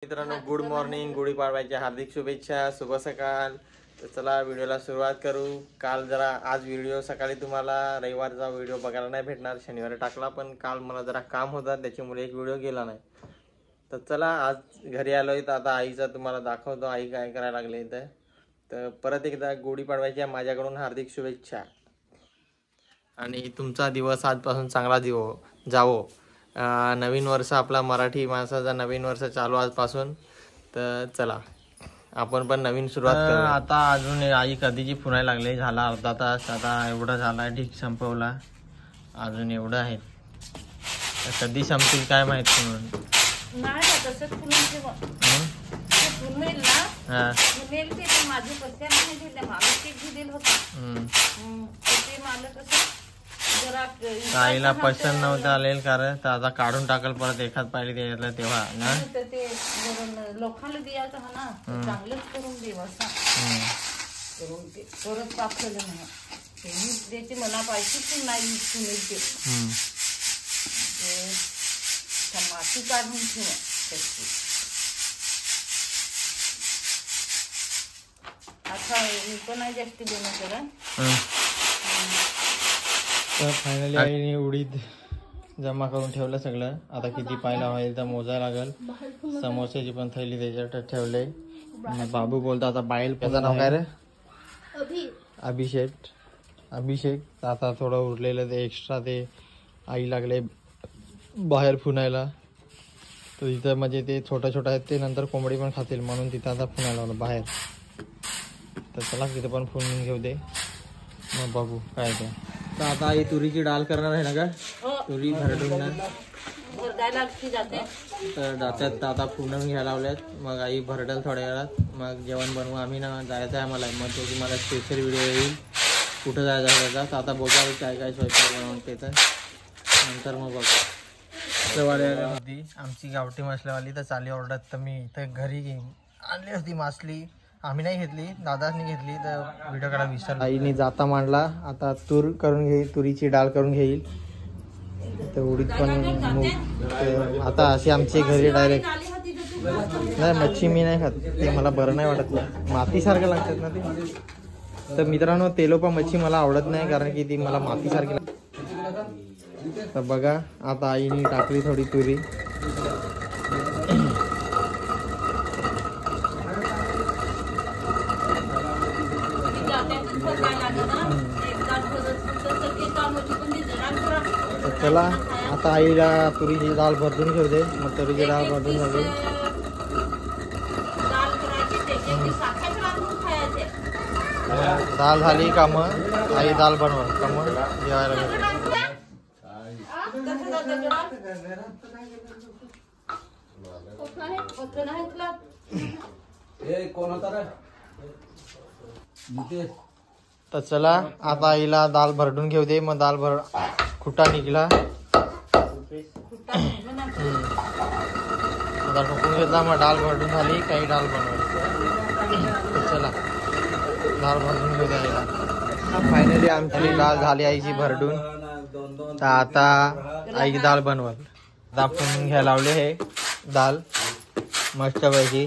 मित्रांनो good morning, गुढीपाडव्याच्या हार्दिक शुभेच्छा, शुभ सकाळ। तर चला व्हिडिओला सुरुवात करू। आज व्हिडिओ सकाळी तुम्हाला रविवारचा व्हिडिओ बघायला नाही भेटणार, शनिवारी टाकला, पण काल मला जरा काम होतं त्याच्यामुळे एक व्हिडिओ गेला नाही। तर चला आज घरी आलोय, तर आता आईचा तुम्हाला दाखवतो आई काय करायला लागले। तर परत एकदा गुढीपाडव्याच्या माझ्याकडून हार्दिक शुभेच्छा आणि तुमचा दिवस आजपासून चांगला जावो। नवीन वर्ष आपला मराठी माणसाचा नवीन वर्ष चालू आजपासून। तर चला आपण पण नवीन सुरुवात करू। आता अजून आई कधीची पुरायला लागले, झाला अर्धा तास, आता एवढा झाला ठीक संपवला, अजून एवढं आहे, तर कधी संपतील काय माहित म्हणून नाही तसंच पुन्हा ना पुनेल ते माझे पैसे नाही दिले, मला ते दिले होते ते मला कसं जरा आईला पसंत नव्हतं आलेल, कारण तर आता काढून टाकल परत एखाद पाहिली द्यायला तेव्हा ना, तर ते लोकांना द्यायचं हा ना, चांगलंच करून देवासा करून ते परत पापलं नाही त्यांनी द्यायची मला पाहिजे पण नाही पुनेल ते माती काढून ठेवा त्याची। आता मी पण नाही जास्त देणं केलं। तर फायनली आईने उडीद जमा करून ठेवलं सगळं। आता किती पायला व्हायला तर मोजायला लागल। समोसेची पण थैली त्याच्यात ठेवले। बाबू बोलतो आता बाईल, त्याचं नाव काय रे? अभिषेक। आता थोडं उरलेलं ते एक्स्ट्रा ते आई लागले बाहेर फुनायला, तर तिथं म्हणजे ते छोटा आहेत ते नंतर कोंबडी पण खातील म्हणून तिथं आता फुनायला लावलं बाहेर। तर चला तिथं पण फुनून घेऊ दे, मग बघू काय ते। तर आता आई तुरीची डाळ करणार आहे ना का? तुरी भरडून ना तर डाच्यात आता फुनून घ्यायला लावल्यात, मग आई भरडल थोड्या वेळात, मग जेवण बनवू आम्ही ना, जायचं आहे मला, मग त्याची मला स्पेशल व्हिडिओ येईल कुठं जायचं आहे त्याचा। आता बघा काय काय स्वयंपाक बनवते, तर नंतर मग बघू। होती आमची गावठी मासल्यावाली, तर चाली ऑर्डर, तर मी इथं घरी आणली होती मासली, आम्ही नाही घेतली, दादानी घेतली, तर व्हिडिओ काढा विसरला। आईने जाता मांडला, आता तूर करून घेईल, तुरीची डाळ करून घेईल, तर उडीद पण मूग। आता अशी आमची घरी डायरेक्ट नाही, मच्छी मी नाही खात, ते मला बरं नाही वाटत ना, मातीसारखं लागतात ना ते। तर मित्रांनो तेलोपा मच्छी मला आवडत नाही, कारण की ती मला मातीसारखी लागते। तर बघा आता आईने टाकली थोडी तुरी, चला आता आईला तुरीची डाळ भरडून घेऊ दे, मग तुरीची डाळ भरडून झाली, डाळ झाली का मग आई डाळ बनवल का मग जेवायला भेटेल। तर चला आता आईला डाळ भरडून घेऊ दे, मग डाळ खुटा निघला, आता ठोकून घेतला, मग डाळ भरडून झाली, काही डाळ बनवली। चला डाळ भरडून घेऊ दे आईला। फायनली आमची डाळ झाली आईची भरडून, तर आता आई डाळ बनवल, दाबून घ्यायला लावले हे डाळ मस्तपैकी।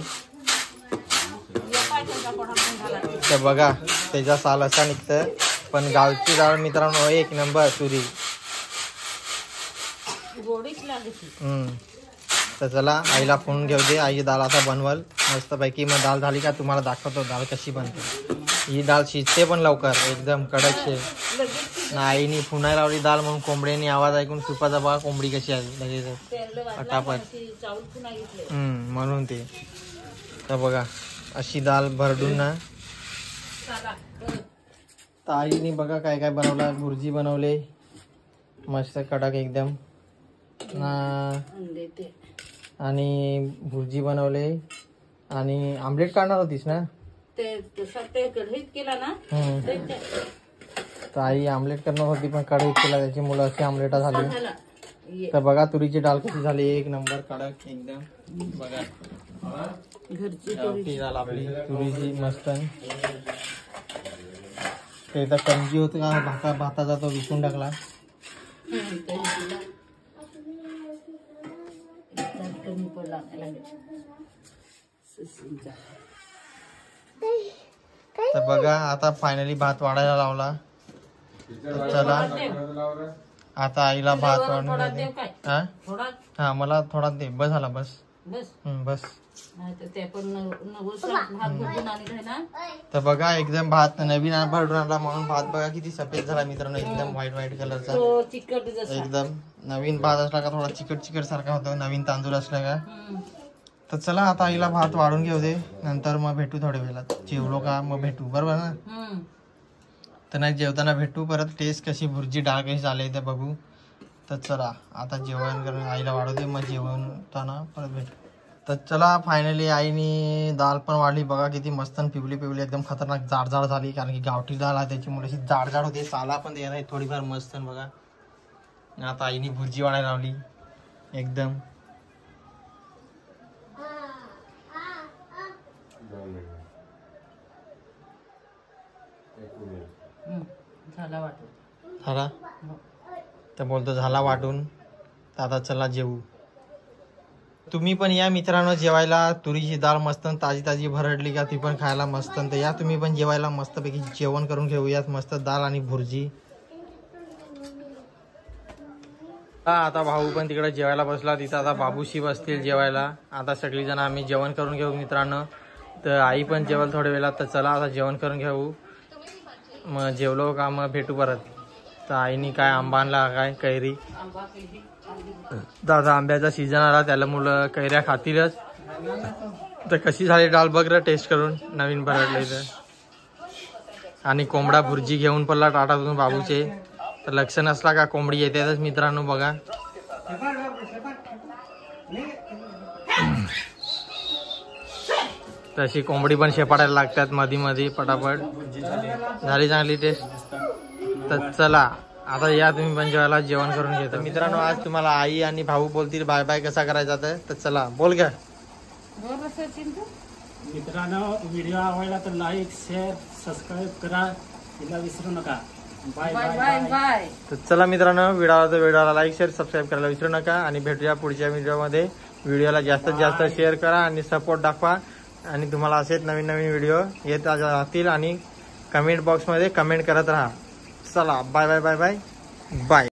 तर बघा त्याचा साल असा निघतं, पण गावची डाळ मित्रांनो एक नंबर तुरी। तर चला आईला फोन घेऊ दे, आई डाळ आता बनवल मस्तपैकी, मग डाळ झाली का तुम्हाला दाखवतो डाळ कशी बनते। ही डाळ शिजते पण लवकर, एकदम कडक शे ना। आईने फुनायला लावली डाळ म्हणून कोंबडीने आवाज ऐकून सुपाचा बघा कोंबडी कशी आहे लगेच पटापट, म्हणून ते। तर बघा अशी डाळ भरडून ना, तर आईने बघा काय काय बनवलं, भुर्जी बनवले मस्त कडक एकदम ना, आणि भुर्जी बनवले, आणि आमलेट काढणार होतीस ना ते कढईत केला ना, तर आई आमलेट करणार होती पण कढईत केला, त्याची मुलं अशी आमलेटा झाली। तर बघा तुरीची डाळ कशी झाली, एक नंबर कडक एकदम। बघा घरची डाळ आपली तुरीची मस्त। ते तर कंजी होत का भाताचा, तो विकून टाकला। कमी पडला तर बघा आता फायनली भात वाढायला लावला. तर चला आता आईला भात वाढून थोडा देते. देव काय हा थोडा हा मला थोडा दे. बस झाला बस. बस बस. नाही तर ते पण भात भरून आणले ना. तर बघा एकदम भात नवीन भरून आणला म्हणून भात बघा किती सफेद झाला मित्रांनो. एकदम व्हाईट कलरचा. तो चिकट जसा एकदम नवीन भात असला का थोडा चिकट सारखा होतो. नवीन तांदूळ असला का. तर चला आता आईला भात वाढून घेऊ दे. नंतर मग भेटू थोड्या वेळात. जेवलो का मग भेटू बरोबर ना. तर नाही जेवताना भेटू. परत टेस्ट कशी भुर्जी डाळ कशी झाली ते बघू. तर चला आता जेवण करून आईला वाढू दे. मग जेवताना परत भेटू. तर चला फायनली आईने दाल पण वाढली बघा किती मस्त पिवली एकदम खतरनाक जाड झाली. कारण की गावठी दाल आहे त्याच्यामुळे अशी जाड होते. साला पण देणार आहे थोडीफार मस्त बघा. आता आईने भुर्जी वाढायला लावली एकदम. झाला वाटून झाला तर बोलतो झाला वाटून. तर आता चला जेवू. तुम्ही पण या मित्रांनो जेवायला. तुरीची डाळ मस्त ताजी भरडली का ती पण खायला मस्त. तर या तुम्ही पण जेवायला मस्तपैकी जेवण करून घेऊयात. मस्त डाळ आणि भुर्जी. आता भाऊ पण तिकडे जेवायला बसला. तिथं आता बाबूशी बसतील जेवायला. आता सगळी जण आम्ही जेवण करून घेऊ मित्रांनो. तर आई पण जेवायला थोड्या वेळात. तर चला आता जेवण करून घेऊ. मग जेवलो का मग भेटू परत. तर आईनी काय आंबा आणला काय कैरी. दादा आंब्याचा सीझन आला त्याला मुलं कैऱ्या खातीलच. तर कशी झाली डाळ बघ र टेस्ट करून. नवीन भरडले तर. आणि कोंबडा भुर्जी घेऊन पडला टाटातून बाबूचे. तर लक्ष नसला का कोंबडी येतातच मित्रांनो बघा. तशी कोंबडी पण शेपाडायला लागतात मध्ये पटापट. झाली चांगली टेस्ट. तर चला आता या तुम्ही पण जेवायला जेवण करून घेतो मित्रांनो. आज तुम्हाला आई आणि भाऊ बोलतील बाय बाय कसा करायचा. तर चला बोल घ्या मित्रांनो. व्हिडिओ आवडला तर लाईक शेअर सबस्क्राईब करा. तिला विसरू नका. Bye bye bye. तर चला मित्रांनो व्हिडिओला लाईक शेअर सबस्क्राईब करायला विसरू नका. आणि भेटूया पुढच्या व्हिडिओमध्ये. व्हिडिओला जास्तीत जास्त शेअर करा आणि सपोर्ट दाखवा. आणि तुम्हाला असेच नवीन व्हिडिओ येत राहतील. आणि कमेंट बॉक्समध्ये कमेंट करत राहा. चला bye bye bye bye bye.